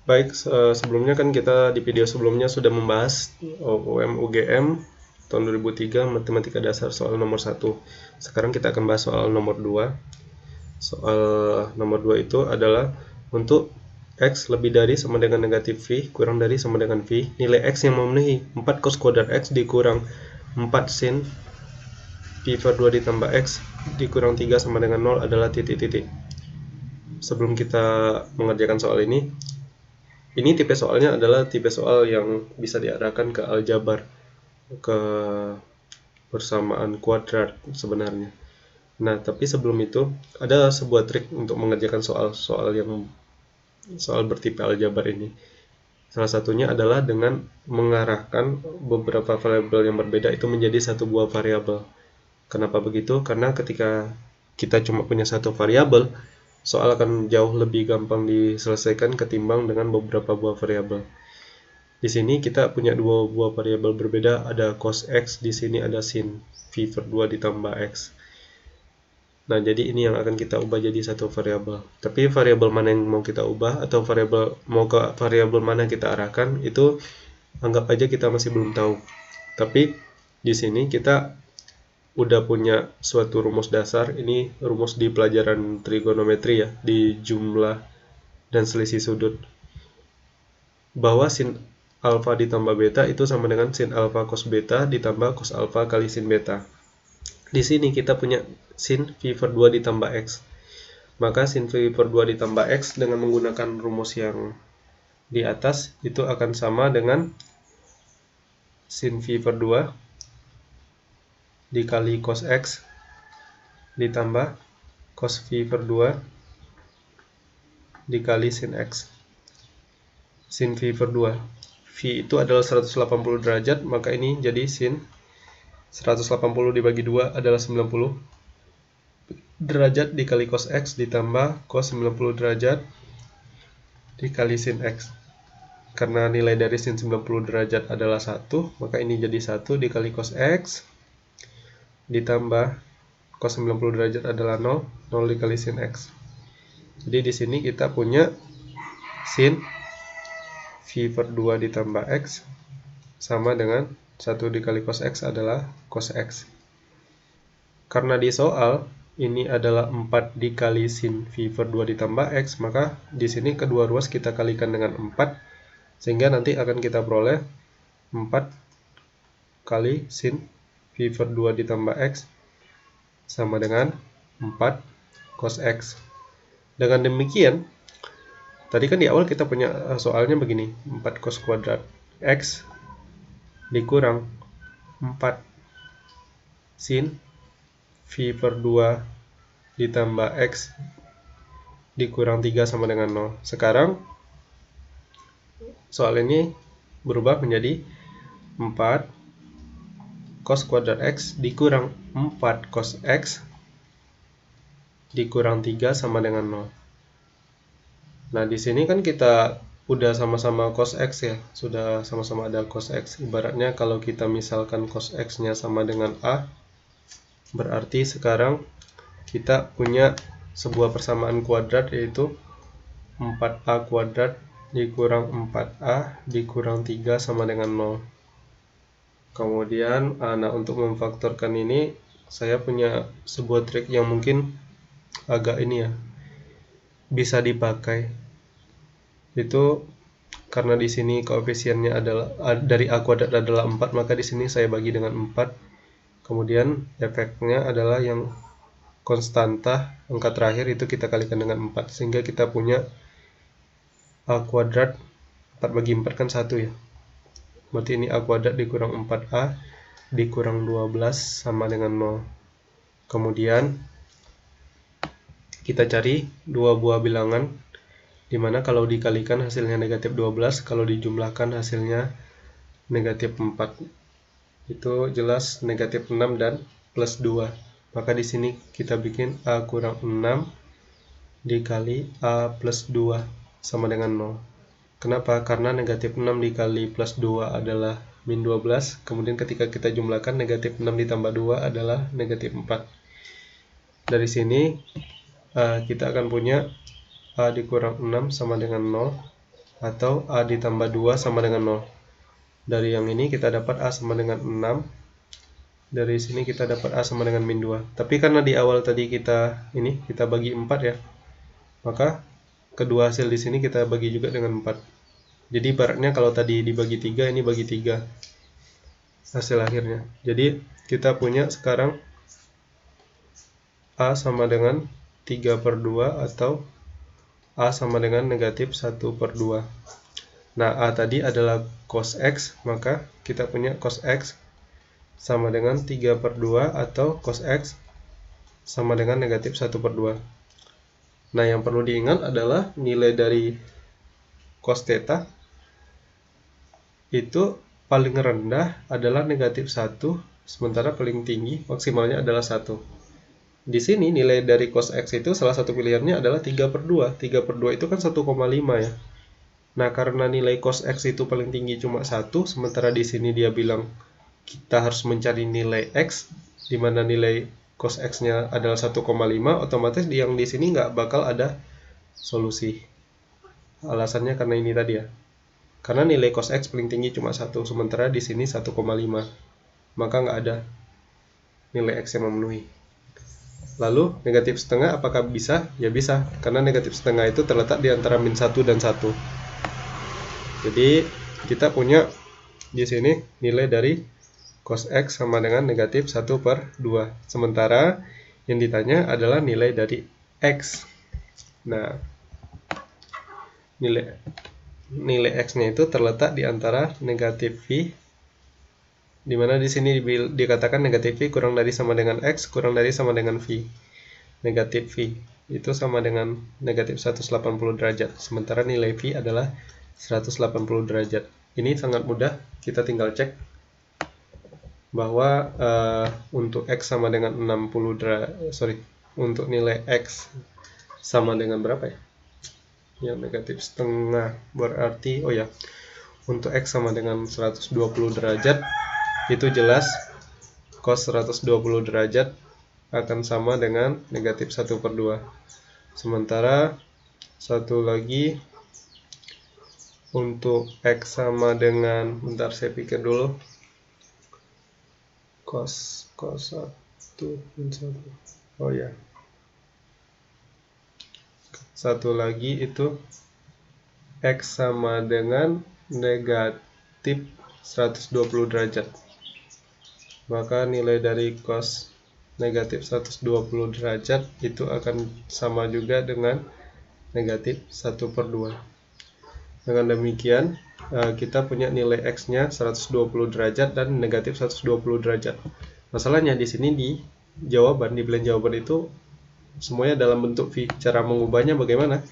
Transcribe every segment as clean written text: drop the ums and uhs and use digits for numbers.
Baik, sebelumnya kan kita di video sebelumnya sudah membahas UM-UGM tahun 2003 Matematika Dasar soal nomor 1. Sekarang kita akan bahas soal nomor 2. Soal nomor 2 itu adalah untuk X lebih dari sama dengan negatif V kurang dari sama dengan V. Nilai X yang memenuhi 4 cos kuadrat X dikurang 4 sin V per 2 ditambah X dikurang 3 sama dengan 0 adalah titik-titik. Sebelum kita mengerjakan soal ini tipe soalnya adalah tipe soal yang bisa diarahkan ke aljabar, ke persamaan kuadrat sebenarnya. Nah, tapi sebelum itu ada sebuah trik untuk mengerjakan soal bertipe aljabar ini. Salah satunya adalah dengan mengarahkan beberapa variabel yang berbeda itu menjadi satu buah variabel. Kenapa begitu? Karena ketika kita cuma punya satu variabel, soal akan jauh lebih gampang diselesaikan ketimbang dengan beberapa buah variabel. Di sini kita punya dua buah variabel berbeda, ada cos X, di sini ada sin V per 2 ditambah X. Nah, jadi ini yang akan kita ubah jadi satu variabel. Tapi variabel mana yang mau kita ubah atau mau ke variabel mana kita arahkan itu anggap aja kita masih belum tahu. Tapi di sini kita udah punya suatu rumus dasar. Ini rumus di pelajaran trigonometri ya, di jumlah dan selisih sudut. Bahwa sin alfa ditambah beta itu sama dengan sin alfa cos beta ditambah cos alfa kali sin beta. Di sini kita punya sin V per 2 ditambah X. Maka sin V per 2 ditambah X dengan menggunakan rumus yang di atas itu akan sama dengan sin V per 2 dikali cos X ditambah cos V per 2 dikali sin X. Sin V per 2. V itu adalah 180 derajat, maka ini jadi sin 180 dibagi 2 adalah 90 derajat dikali cos X ditambah cos 90 derajat dikali sin X. Karena nilai dari sin 90 derajat adalah 1, maka ini jadi 1 dikali cos X ditambah cos 90 derajat adalah 0, 0 dikali sin X. Jadi di sini kita punya sin V per 2 ditambah X sama dengan 1 dikali cos X adalah cos X. Karena di soal ini adalah 4 dikali sin V per 2 ditambah X, maka di sini kedua ruas kita kalikan dengan 4, sehingga nanti akan kita peroleh 4 kali sin V per 2 ditambah X sama dengan 4 cos X. Dengan demikian, tadi kan di awal kita punya soalnya begini, 4 cos kuadrat X dikurang 4 sin V per 2 ditambah X dikurang 3 sama dengan 0. Sekarang soal ini berubah menjadi 4 cos kuadrat X dikurang 4 cos X dikurang 3 sama dengan 0. Nah, di sini kan kita udah sama-sama cos X ya, sudah sama-sama ada cos X. Ibaratnya kalau kita misalkan cos X-nya sama dengan A, berarti sekarang kita punya sebuah persamaan kuadrat yaitu 4A kuadrat dikurang 4A dikurang 3 sama dengan 0. Kemudian, nah untuk memfaktorkan ini saya punya sebuah trik yang mungkin agak ini ya, bisa dipakai. Itu karena di sini koefisiennya adalah dari A kuadrat adalah 4, maka di sini saya bagi dengan 4. Kemudian efeknya adalah yang konstanta angka terakhir itu kita kalikan dengan 4, sehingga kita punya A kuadrat 4 bagi 4 kan 1 ya. Berarti ini A kuadrat dikurang 4A dikurang 12 sama dengan 0. Kemudian kita cari dua buah bilangan, dimana kalau dikalikan hasilnya negatif 12, kalau dijumlahkan hasilnya negatif 4. Itu jelas negatif 6 dan plus 2. Maka di sini kita bikin A kurang 6 dikali A plus 2 sama dengan 0. Kenapa? Karena negatif 6 dikali plus 2 adalah min 12. Kemudian ketika kita jumlahkan negatif 6 ditambah 2 adalah negatif 4. Dari sini kita akan punya A dikurang 6 sama dengan 0 atau A ditambah 2 sama dengan 0. Dari yang ini kita dapat A sama dengan 6. Dari sini kita dapat A sama dengan min 2. Tapi karena di awal tadi kita bagi 4 ya, maka kedua hasil di sini kita bagi juga dengan 4. Jadi ibaratnya kalau tadi dibagi 3, ini bagi 3 hasil akhirnya. Jadi kita punya sekarang A sama dengan 3/2 atau A sama dengan negatif 1/2. Nah, A tadi adalah cos X, maka kita punya cos X sama dengan 3/2 atau cos X sama dengan negatif 1/2. Nah, yang perlu diingat adalah nilai dari cos theta itu paling rendah adalah negatif 1, sementara paling tinggi maksimalnya adalah 1. Di sini nilai dari cos X itu salah satu pilihannya adalah 3/2. 3/2 itu kan 1,5 ya. Nah, karena nilai cos X itu paling tinggi cuma 1, sementara di sini dia bilang kita harus mencari nilai X, di mana nilai cos X-nya adalah 1,5, otomatis yang di sini nggak bakal ada solusi. Alasannya karena ini tadi ya. Karena nilai cos X paling tinggi cuma 1, sementara di sini 1,5. Maka nggak ada nilai X yang memenuhi. Lalu negatif setengah apakah bisa? Ya bisa, karena negatif setengah itu terletak di antara min 1 dan 1. Jadi kita punya di sini nilai dari cos X sama dengan negatif 1/2. Sementara yang ditanya adalah nilai dari X. Nah, nilai X-nya itu terletak di antara negatif V, di mana di sini dikatakan negatif V kurang dari sama dengan X kurang dari sama dengan V. Negatif V itu sama dengan negatif 180 derajat, sementara nilai V adalah 180 derajat. Ini sangat mudah, kita tinggal cek bahwa untuk X sama dengan 60 derajat, untuk nilai X sama dengan berapa ya? Yang negatif setengah berarti, untuk X sama dengan 120 derajat, itu jelas cos 120 derajat akan sama dengan negatif 1/2. Sementara satu lagi untuk X sama dengan, bentar saya pikir dulu, cos 1 min 1. Satu lagi itu X sama dengan negatif 120 derajat. Maka nilai dari cos negatif 120 derajat itu akan sama juga dengan negatif 1/2. Dengan demikian kita punya nilai X-nya 120 derajat dan negatif 120 derajat. Masalahnya di sini di jawaban, di pilihan jawaban itu semuanya dalam bentuk V. Cara mengubahnya bagaimana?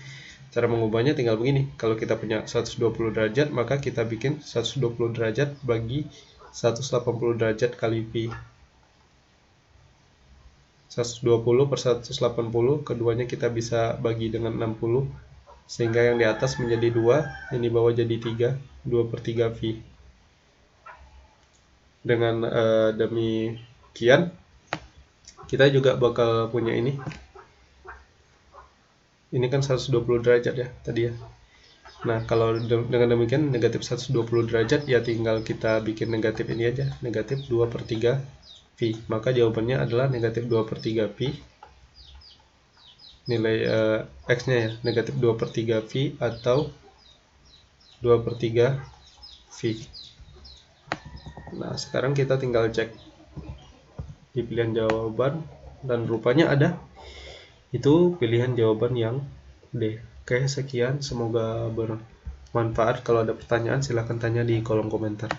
Cara mengubahnya tinggal begini. Kalau kita punya 120 derajat, maka kita bikin 120 derajat bagi 180 derajat kali V. 120/180, keduanya kita bisa bagi dengan 60, sehingga yang di atas menjadi 2, yang di bawah jadi 3, 2/3 V. Dengan demikian, kita juga bakal punya ini. Ini kan 120 derajat ya tadi ya. Nah, kalau dengan demikian negatif 120 derajat ya tinggal kita bikin negatif ini aja, negatif 2/3 V. Maka jawabannya adalah negatif 2/3 V. Nilai X-nya ya, negatif 2/3 V atau 2/3 V. Nah, sekarang kita tinggal cek di pilihan jawaban, dan rupanya ada. Itu pilihan jawaban yang D. Oke, sekian. Semoga bermanfaat. Kalau ada pertanyaan, silahkan tanya di kolom komentar.